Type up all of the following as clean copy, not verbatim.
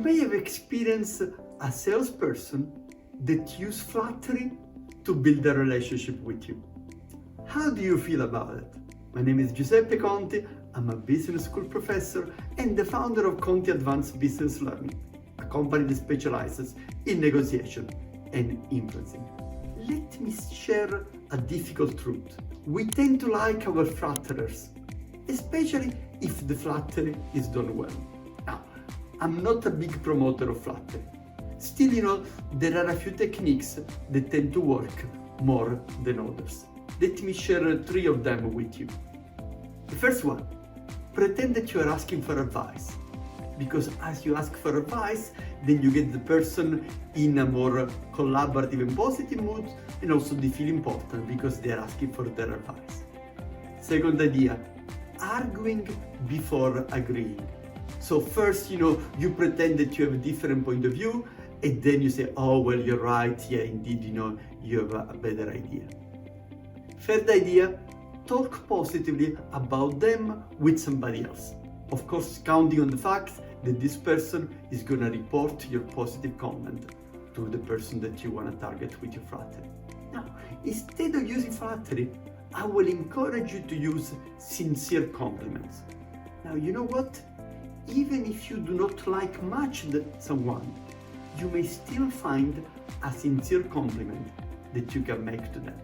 may have experienced a salesperson that used flattery to build a relationship with you. How do you feel about it? My name is Giuseppe Conti. I'm a business school professor and the founder of Conti Advanced Business Learning, a company that specializes in negotiation and influencing. Let me share a difficult truth. We tend to like our flatterers, especially if the flattery is done well. Now, I'm not a big promoter of flattery. Still, there are a few techniques that tend to work more than others. Let me share 3 of them with you. The first one, pretend that you are asking for advice. Because as you ask for advice, then you get the person in a more collaborative and positive mood, and also they feel important because they are asking for their advice. Second idea, arguing before agreeing. So first, you pretend that you have a different point of view, and then you say, oh, well, you're right, yeah, indeed, you have a better idea. Third idea, talk positively about them with somebody else. Of course, counting on the fact that this person is going to report your positive comment to the person that you want to target with your flattery. Now, instead of using flattery, I will encourage you to use sincere compliments. Now, you know what? Even if you do not like much someone, you may still find a sincere compliment that you can make to them.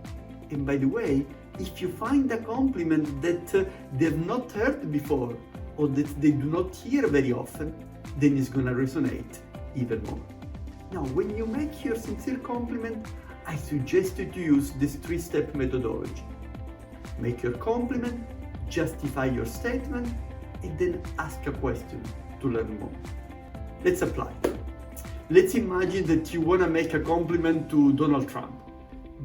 And by the way, if you find a compliment that they've not heard before, or that they do not hear very often, then it's going to resonate even more. Now, when you make your sincere compliment, I suggest you to use this 3-step methodology. Make your compliment, justify your statement, and then ask a question to learn more. Let's apply. Let's imagine that you want to make a compliment to Donald Trump.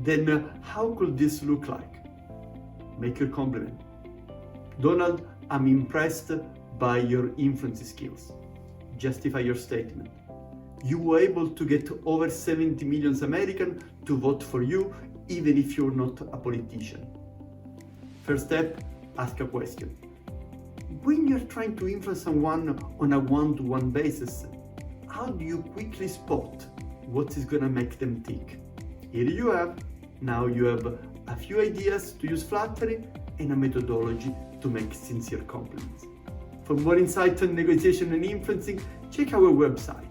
Then how could this look like? Make your compliment. Donald, I'm impressed by your influence skills. Justify your statement. You were able to get over 70 million Americans to vote for you, even if you're not a politician. First step, ask a question. When you're trying to influence someone on a one-to-one basis, how do you quickly spot what is going to make them tick? Here you have. Now you have a few ideas to use flattery and a methodology to make sincere compliments. For more insight on negotiation and influencing, check our website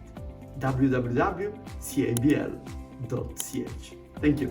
www.cabl.ch. Thank you.